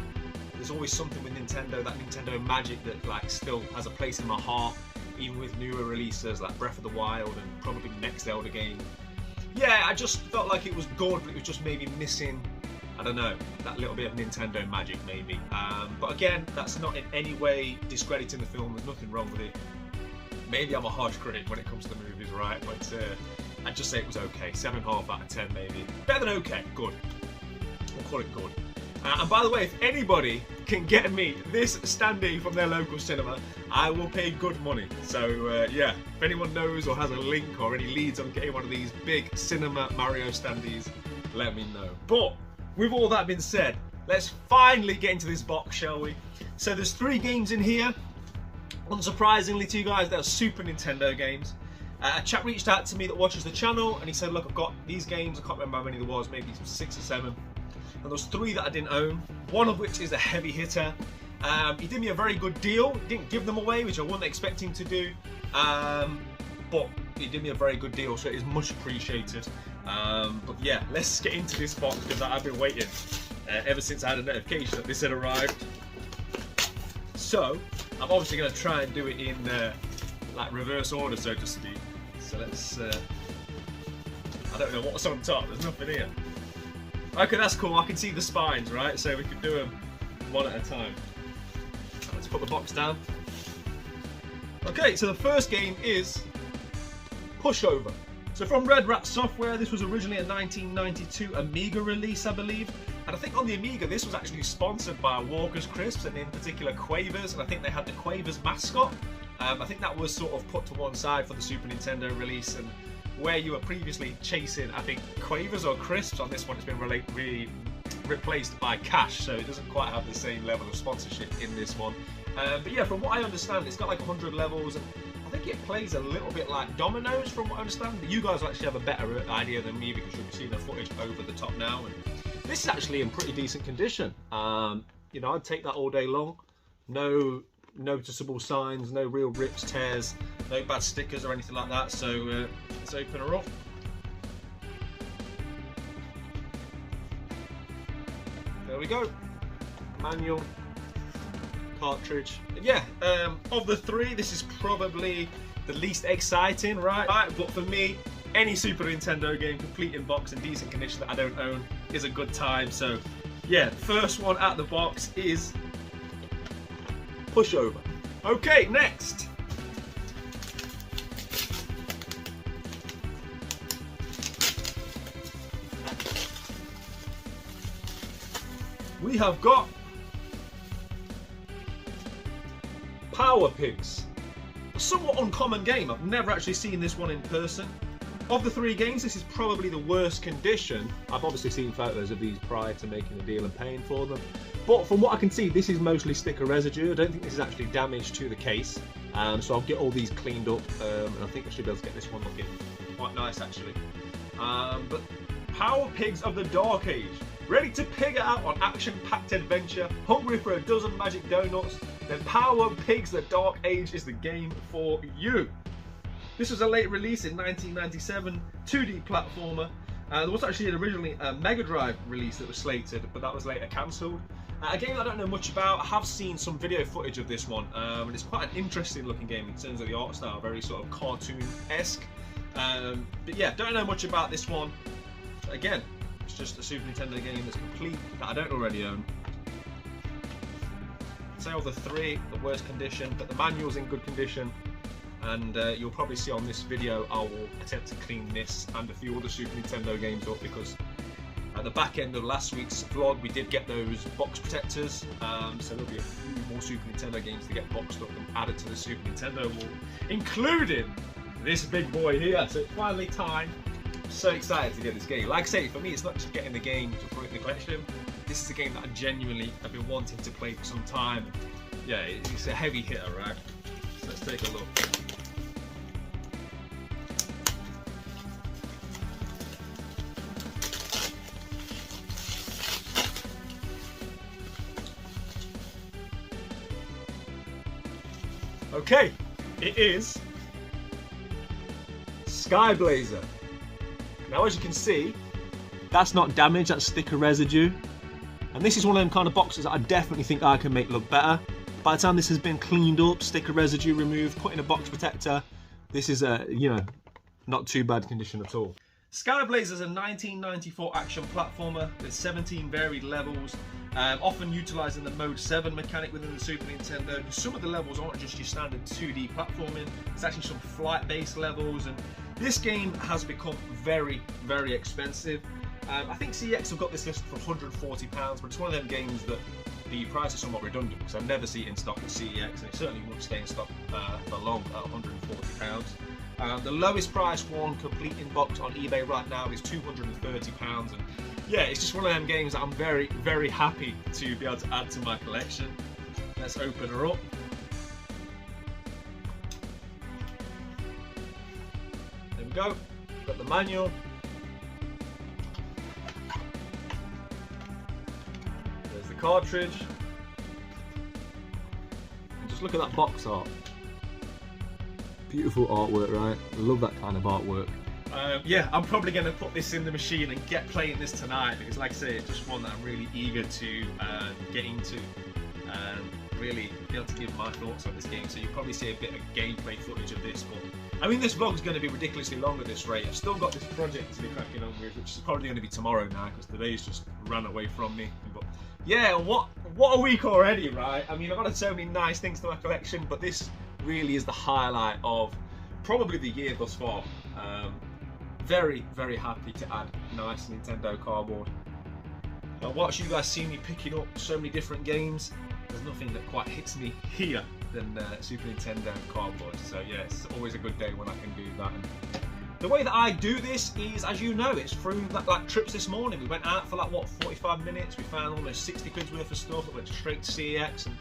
There's always something with Nintendo, that Nintendo magic that like still has a place in my heart, even with newer releases like Breath of the Wild and probably the next Zelda game. Yeah, I just felt like it was good, but it was just maybe missing, I don't know, that little bit of Nintendo magic maybe. But again, that's not in any way discrediting the film, there's nothing wrong with it. Maybe I'm a harsh critic when it comes to the movies, right? But I'd just say it was okay. 7.5 out of 10 maybe. Better than okay, good. We'll call it good. And by the way, if anybody can get me this standee from their local cinema, I will pay good money. So yeah, if anyone knows or has a link or any leads on getting one of these big cinema Mario standees, let me know. But with all that being said, let's finally get into this box, shall we? So there's 3 games in here. Unsurprisingly to you guys, they're Super Nintendo games. A chap reached out to me that watches the channel and he said, look, I've got these games, I can't remember how many there was, maybe 6 or 7. And there was 3 that I didn't own, one of which is a heavy hitter. He did me a very good deal, didn't give them away, which I wasn't expecting to do, but he did me a very good deal, so it is much appreciated. But yeah, let's get into this box because I've been waiting ever since I had a notification that this had arrived. So I'm obviously going to try and do it in like reverse order, so to speak. So let's, I don't know what's on top, there's nothing here. Okay, that's cool, I can see the spines, right? So we can do them one at a time. Let's put the box down. Okay, so the first game is Pushover. So from Red Rat Software, this was originally a 1992 Amiga release, I believe. And I think on the Amiga, this was actually sponsored by Walker's Crisps, and in particular Quavers, and I think they had the Quavers mascot. I think that was sort of put to one side for the Super Nintendo release, and where you were previously chasing, I think, Quavers or Crisps, on this one it's been replaced by Cash, so it doesn't quite have the same level of sponsorship in this one. But yeah, from what I understand, it's got like 100 levels, and I think it plays a little bit like Dominoes from what I understand. But you guys will actually have a better idea than me because you'll be seeing the footage over the top now. And this is actually in pretty decent condition. You know, I'd take that all day long. No noticeable signs, no real rips, tears, no bad stickers or anything like that. So let's open her up. There we go. Manual, cartridge. And yeah, of the 3, this is probably the least exciting, right? But for me, any Super Nintendo game complete in box and decent condition that I don't own is a good time. So yeah, first one out the box is Pushover. Okay, next. We have got Power Pigs. A somewhat uncommon game. I've never actually seen this one in person. Of the 3 games, this is probably the worst condition. I've obviously seen photos of these prior to making the deal and paying for them. But from what I can see, this is mostly sticker residue. I don't think this is actually damage to the case. So I'll get all these cleaned up, and I think I should be able to get this one looking quite nice actually. But Power Pigs of the Dark Age. Ready to pig out on action-packed adventure, hungry for a dozen magic donuts? Then Power Pigs the Dark Age is the game for you. This was a late release in 1997, 2D platformer. There was actually originally a Mega Drive release that was slated, but that was later cancelled. A game I don't know much about. I have seen some video footage of this one, and it's quite an interesting looking game in terms of the art style, very sort of cartoon-esque. But yeah, don't know much about this one. Again, it's just a Super Nintendo game that's complete that I don't already own. I'd say of the 3, the worst condition, but the manual's in good condition. And you'll probably see on this video I will attempt to clean this and a few other Super Nintendo games up, because at the back end of last week's vlog we did get those box protectors, so there'll be a few more Super Nintendo games to get boxed up and added to the Super Nintendo wall, including this big boy here. So it's finally time. I'm so excited to get this game. Like I say, for me it's not just getting the game to put it in the collection. This is a game that I genuinely have been wanting to play for some time. Yeah, it's a heavy hitter, right? So let's take a look. Okay, it is Sky Blazer. Now as you can see, that's not damaged, that's sticker residue. And this is one of them kind of boxes that I definitely think I can make look better. By the time this has been cleaned up, sticker residue removed, put in a box protector, this is a, you know, not too bad condition at all. Skyblazer is a 1994 action platformer. There's 17 varied levels, often utilising the Mode 7 mechanic within the Super Nintendo. Some of the levels aren't just your standard 2D platforming, it's actually some flight-based levels, and this game has become very, very expensive. I think CEX have got this listed for £140, but it's one of them games that the price is somewhat redundant because I never see it in stock at CEX, and it certainly won't stay in stock for long at £140. The lowest price one complete in box on eBay right now is £230, and yeah, it's just one of them games that I'm very, very happy to be able to add to my collection. Let's open her up. There we go. Got the manual. There's the cartridge. And just look at that box art. Beautiful artwork, right? I love that kind of artwork. Yeah, I'm probably going to put this in the machine and get playing this tonight because, like I say, it's just one that I'm really eager to get into and really be able to give my thoughts on this game. So you'll probably see a bit of gameplay footage of this, but I mean, this vlog's going to be ridiculously long at this rate. I've still got this project to be cracking on with, which is probably going to be tomorrow now because today's just ran away from me. But yeah, what a week already, right? I mean, I've added so many nice things to my collection, but this really is the highlight of probably the year thus far. Very, very happy to add nice Nintendo cardboard. Now, whilst you guys see me picking up so many different games, there's nothing that quite hits me here than Super Nintendo cardboard. So yeah, it's always a good day when I can do that. And the way that I do this is, as you know, it's through like trips this morning. We went out for like, what, 45 minutes. We found almost 60 quid's worth of stuff that went straight to CEX. And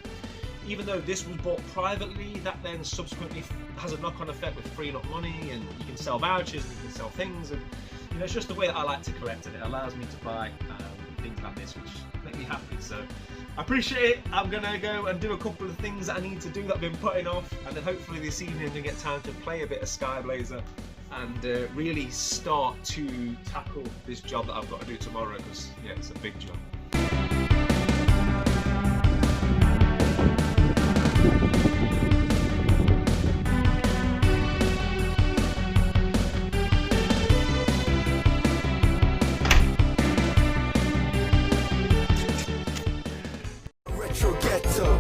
even though this was bought privately, that then subsequently has a knock-on effect with freeing up money, and you can sell vouchers and you can sell things, and you know, it's just the way that I like to collect, and it allows me to buy things like this, which make me happy. So I appreciate it. I'm gonna go and do a couple of things that I need to do that I've been putting off, and then hopefully this evening I'm gonna get time to play a bit of Skyblazer and really start to tackle this job that I've got to do tomorrow, because yeah, it's a big job. Ghetto.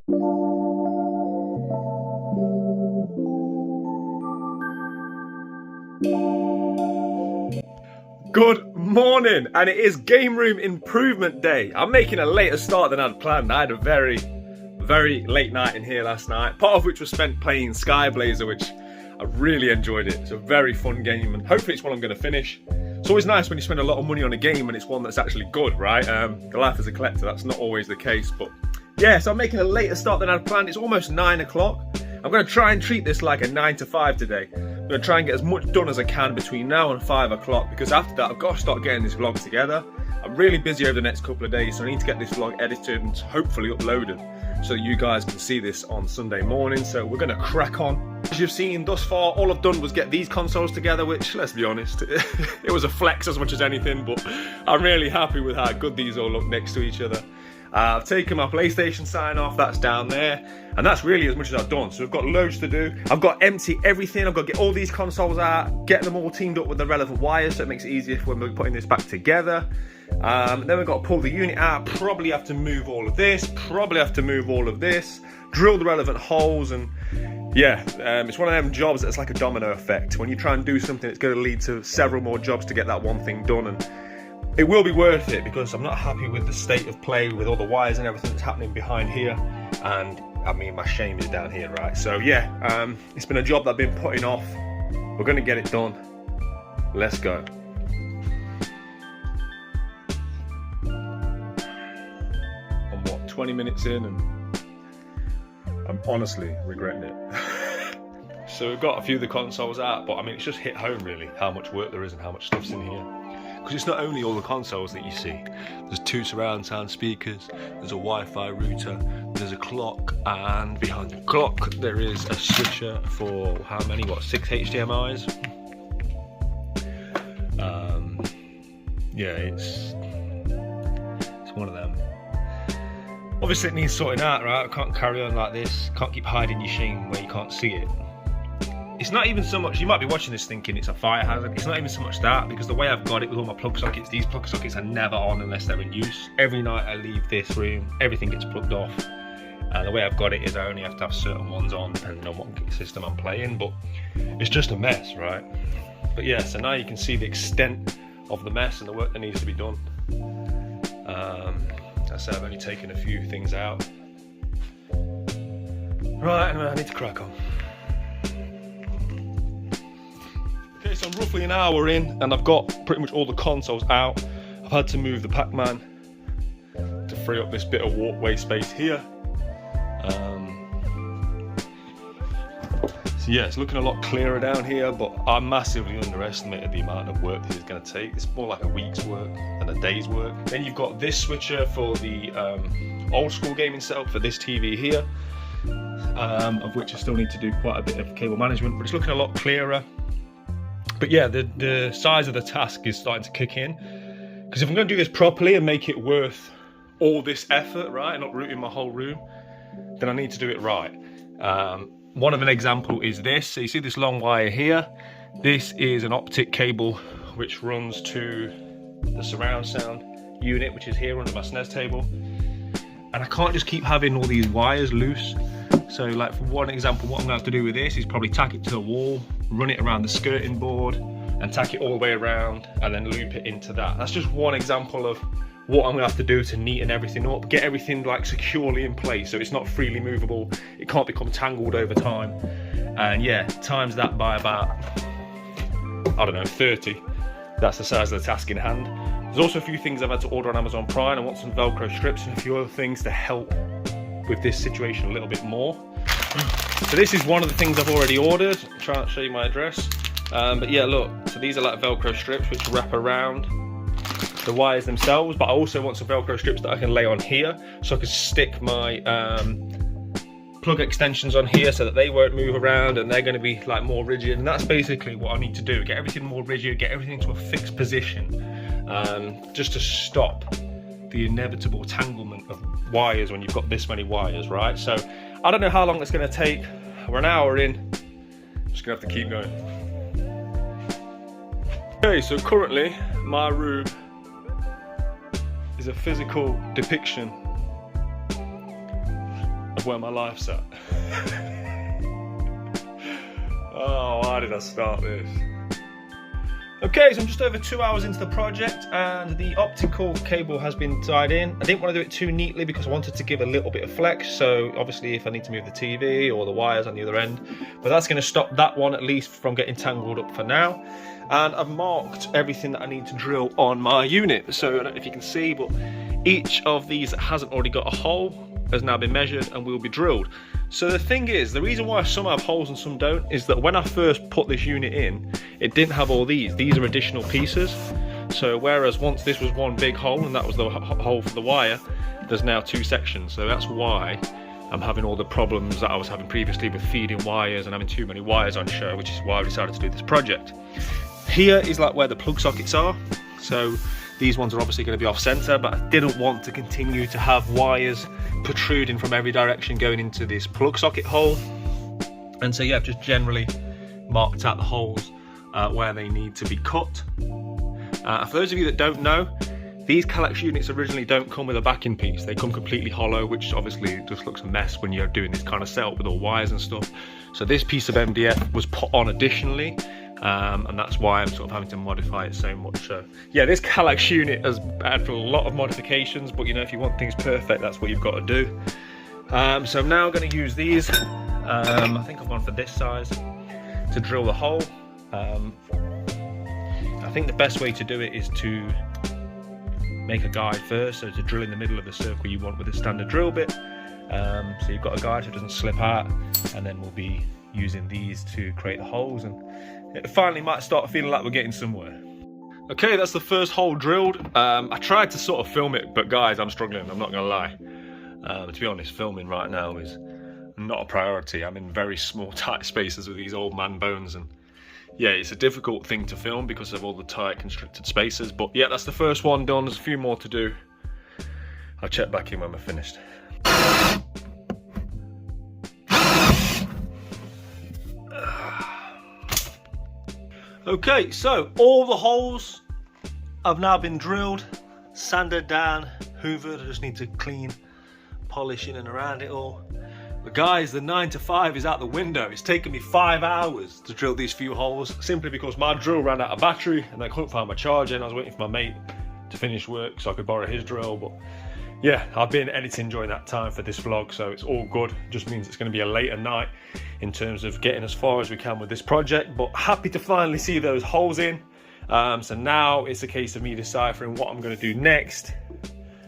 Good morning, and it is game room improvement day. I'm making a later start than I'd planned. I had a very, very late night in here last night, part of which was spent playing Skyblazer, which I really enjoyed it. It's a very fun game, and hopefully it's one I'm going to finish. It's always nice when you spend a lot of money on a game and it's one that's actually good, right? The life as a collector, that's not always the case, but yeah, so I'm making a later start than I'd planned. It's almost 9 o'clock. I'm going to try and treat this like a 9 to 5 today. I'm going to try and get as much done as I can between now and 5 o'clock, because after that I've got to start getting this vlog together. I'm really busy over the next couple of days, so I need to get this vlog edited and hopefully uploaded so that you guys can see this on Sunday morning. So we're going to crack on. As you've seen thus far, all I've done was get these consoles together, which, let's be honest, it was a flex as much as anything, but I'm really happy with how good these all look next to each other. I've taken my PlayStation sign off, that's down there, and that's really as much as I've done. So I've got loads to do. I've got to empty everything. I've got to get all these consoles out, get them all teamed up with the relevant wires so it makes it easier when we're putting this back together. Then we've got to pull the unit out, probably have to move all of this, probably have to move all of this, drill the relevant holes, and yeah, it's one of them jobs that's like a domino effect. When you try and do something, it's going to lead to several more jobs to get that one thing done, and it will be worth it because I'm not happy with the state of play with all the wires and everything that's happening behind here. And I mean, my shame is down here, right? So yeah, it's been a job that I've been putting off. We're going to get it done. Let's go. I'm what, 20 minutes in, and I'm honestly regretting it. So we've got a few of the consoles out, but I mean, it's just hit home really how much work there is and how much stuff's in here. Because it's not only all the consoles that you see. There's 2 surround sound speakers, there's a Wi-Fi router, there's a clock, and behind the clock there is a switcher for how many? What, 6 HDMIs? Yeah, it's one of them. Obviously it needs sorting out, right? I can't carry on like this. Can't keep hiding your shame where you can't see it. it's not even so much, you might be watching this thinking it's a fire hazard. It's not even so much that, because the way I've got it with all my plug sockets, these plug sockets are never on unless they're in use. Every night I leave this room, everything gets plugged off. The way I've got it is I only have to have certain ones on depending on what system I'm playing, but it's just a mess, right? But yeah, so now you can see the extent of the mess and the work that needs to be done. I say I've only taken a few things out. Right, anyway, I need to crack on. Okay, so I'm roughly an hour in and I've got pretty much all the consoles out. I've had to move the Pac-Man to free up this bit of walkway space here. So yeah, it's looking a lot clearer down here, but I massively underestimated the amount of work this is going to take. It's more like a week's work than a day's work. Then you've got this switcher for the old school gaming setup for this TV here, of which I still need to do quite a bit of cable management, but it's looking a lot clearer. But yeah, the size of the task is starting to kick in, because if I'm going to do this properly and make it worth all this effort, right, and not routing my whole room, then I need to do it right. One of an example is this. So you see this long wire here. This is an optic cable which runs to the surround sound unit, which is here under my SNES table. And I can't just keep having all these wires loose. So like for one example, what I'm gonna have to do with this is probably tack it to the wall, run it around the skirting board, and tack it all the way around, and then loop it into that. That's just one example of what I'm gonna have to do to neaten everything up, get everything like securely in place so it's not freely movable, it can't become tangled over time. And yeah, times that by about, I don't know, 30. That's the size of the task in hand. There's also a few things I've had to order on Amazon Prime. I want some Velcro strips and a few other things to help with this situation a little bit more. So this is one of the things I've already ordered. I'll try and show you my address. But yeah, look, so these are like Velcro strips which wrap around the wires themselves, but I also want some Velcro strips that I can lay on here so I can stick my plug extensions on here so that they won't move around and they're going to be like more rigid. And that's basically what I need to do, get everything more rigid, get everything to a fixed position, just to stop the inevitable tanglement of wires when you've got this many wires, right? So I don't know how long it's going to take. We're an hour in. I'm just going to have to keep going. Okay, so currently my room is a physical depiction of where my life's at. Oh, why did I start this? Okay, so I'm just over 2 hours into the project and the optical cable has been tied in. I didn't want to do it too neatly because I wanted to give a little bit of flex, so obviously if I need to move the TV or the wires on the other end, but that's going to stop that one at least from getting tangled up for now. And I've marked everything that I need to drill on my unit. So I don't know if you can see, but each of these that hasn't already got a hole has now been measured and will be drilled. So the thing is, the reason why some have holes and some don't is that when I first put this unit in, it didn't have all these. These are additional pieces. So whereas once this was one big hole and that was the hole for the wire, there's now two sections. So that's why I'm having all the problems that I was having previously with feeding wires and having too many wires on show, which is why I decided to do this project. Here is like where the plug sockets are. So these ones are obviously going to be off center, but I didn't want to continue to have wires protruding from every direction going into this plug socket hole. And so yeah, I've just generally marked out the holes where they need to be cut. For those of you that don't know, these Calyx units originally don't come with a backing piece. They come completely hollow, which obviously just looks a mess when you're doing this kind of setup with all wires and stuff. So this piece of MDF was put on additionally, and that's why I'm sort of having to modify it so much. So yeah, this Calyx unit has had for a lot of modifications, but you know, if you want things perfect, that's what you've got to do. So I'm now going to use these. I think I've gone for this size to drill the hole. I think the best way to do it is to make a guide first, so to drill in the middle of the circle you want with a standard drill bit. So you've got a guide so it doesn't slip out, and then we'll be using these to create the holes, and it finally might start feeling like we're getting somewhere. Okay, that's the first hole drilled. I tried to sort of film it, but guys, I'm struggling, I'm not gonna lie. To be honest, filming right now is not a priority. I'm in very small, tight spaces with these old man bones, and yeah, it's a difficult thing to film because of all the tight, constricted spaces. But yeah, that's the first one done. There's a few more to do. I'll check back in when we're finished. Okay, so all the holes have now been drilled, sanded down, hoovered. I just need to clean, polish in and around it all. But guys, the 9 to 5 is out the window. It's taken me 5 hours to drill these few holes, simply because my drill ran out of battery and I couldn't find my charger, and I was waiting for my mate to finish work so I could borrow his drill. But yeah, I've been editing during that time for this vlog, so it's all good. Just means it's going to be a later night in terms of getting as far as we can with this project, but happy to finally see those holes in. So now it's a case of me deciphering what I'm going to do next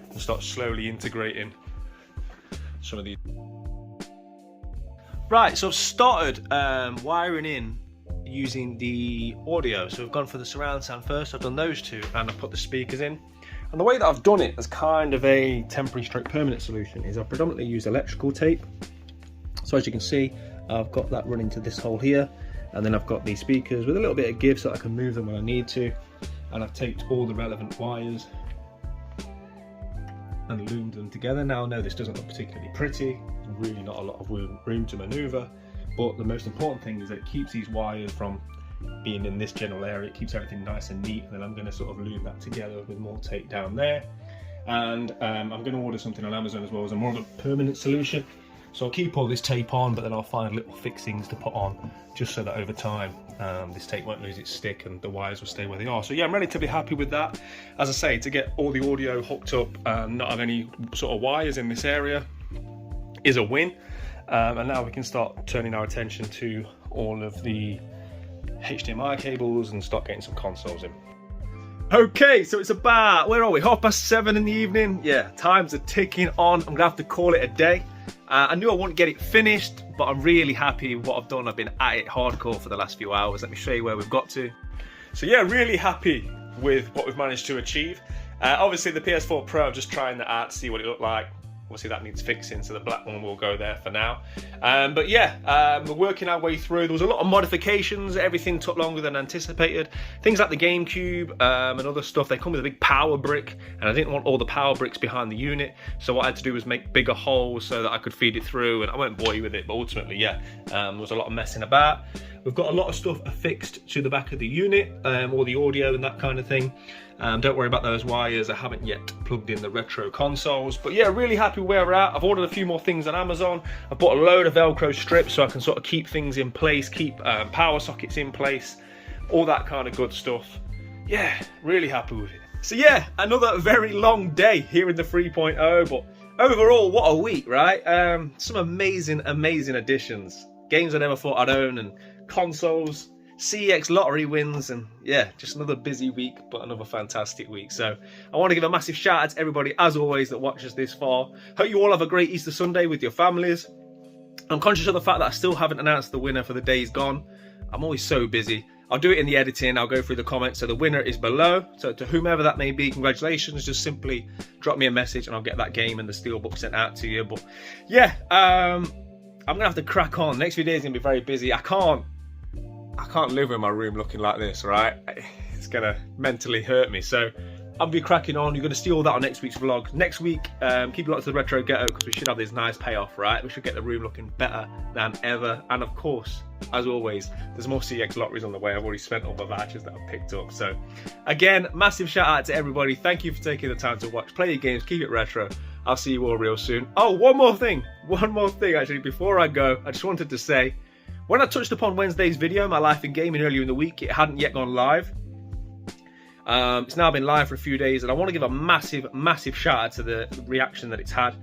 and start slowly integrating some of these. Right, so I've started wiring in using the audio. So we've gone for the surround sound first. I've done those two and I've put the speakers in. And the way that I've done it as kind of a temporary stroke permanent solution is I've predominantly used electrical tape. So as you can see, I've got that running to this hole here, and then I've got these speakers with a little bit of give so I can move them when I need to. And I've taped all the relevant wires and loomed them together. Now I know this doesn't look particularly pretty, there's really not a lot of room to maneuver, but the most important thing is that it keeps these wires from being in this general area. It keeps everything nice and neat, and then I'm going to sort of loom that together with more tape down there. And I'm going to order something on Amazon as well as a more of a permanent solution. So I'll keep all this tape on, but then I'll find little fixings to put on just so that over time this tape won't lose its stick and the wires will stay where they are. So yeah, I'm relatively happy with that. As I say, to get all the audio hooked up and not have any sort of wires in this area is a win. And now we can start turning our attention to all of the HDMI cables and start getting some consoles in. Okay, so it's about, where are we, 7:30 in the evening. Yeah, times are ticking on. I'm gonna have to call it a day. I knew I wouldn't get it finished, but I'm really happy with what I've done. I've been at it hardcore for the last few hours. Let me show you where we've got to. So yeah, really happy with what we've managed to achieve. Obviously the PS4 Pro, I'm just trying that out to see what it looked like. Obviously that needs fixing, so the black one will go there for now. But yeah, we're working our way through. There was a lot of modifications. Everything took longer than anticipated. Things like the GameCube and other stuff, they come with a big power brick, and I didn't want all the power bricks behind the unit. So what I had to do was make bigger holes so that I could feed it through, and I won't bore you with it, but ultimately, yeah, there was a lot of messing about. We've got a lot of stuff affixed to the back of the unit, all the audio and that kind of thing. Don't worry about those wires. I haven't yet plugged in the retro consoles, but yeah, really happy where we're at. I've ordered a few more things on Amazon. I've bought a load of Velcro strips so I can sort of keep things in place, keep power sockets in place, all that kind of good stuff. Yeah, really happy with it. So yeah, another very long day here in the 3.0, but overall, what a week, right? Some amazing additions. Games I never thought I'd own, and consoles, CEX lottery wins, and yeah, just another busy week, but another fantastic week. So I want to give a massive shout out to everybody, as always, that watches this far. Hope you all have a great Easter Sunday with your families. I'm conscious of the fact that I still haven't announced the winner for the days gone. I'm always so busy. I'll do it in the editing. I'll go through the comments. So the winner is below. So to whomever that may be, congratulations. Just simply drop me a message and I'll get that game and the steelbook sent out to you. But yeah, I'm gonna have to crack on. Next few days are gonna be very busy. I can't live in my room looking like this, right? It's gonna mentally hurt me. So I'll be cracking on. You're gonna see all that on next week's vlog. Next week, keep it locked to the retro ghetto, because we should have this nice payoff, right? We should get the room looking better than ever. And of course, as always, there's more CEX lotteries on the way. I've already spent all the vouchers that I've picked up. So again, massive shout out to everybody. Thank you for taking the time to watch. Play your games, keep it retro. I'll see you all real soon. Oh, one more thing actually, before I go, I just wanted to say, when I touched upon Wednesday's video, my life in gaming, earlier in the week, it hadn't yet gone live. It's now been live for a few days, and I want to give a massive shout out to the reaction that it's had.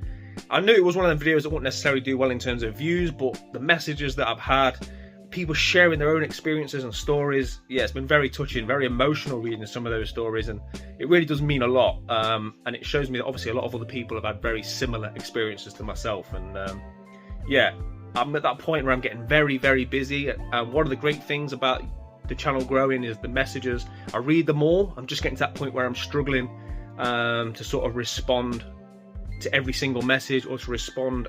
I knew it was one of the videos that wouldn't necessarily do well in terms of views, but the messages that I've had, people sharing their own experiences and stories, yeah, it's been very touching, very emotional reading some of those stories, and it really does mean a lot. And it shows me that obviously a lot of other people have had very similar experiences to myself, and yeah, I'm at that point where I'm getting very busy. One of the great things about the channel growing is the messages. I read them all. I'm just getting to that point where I'm struggling to sort of respond to every single message, or to respond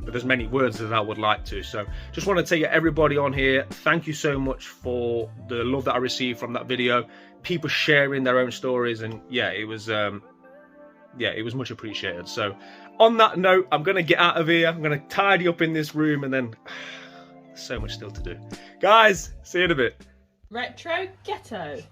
with as many words as I would like to. So just want to tell you, everybody on here, thank you so much for the love that I received from that video. People sharing their own stories, and yeah, it was much appreciated. So on that note, I'm gonna get out of here. I'm gonna tidy up in this room, and then so much still to do. Guys, see you in a bit. Retro Ghetto.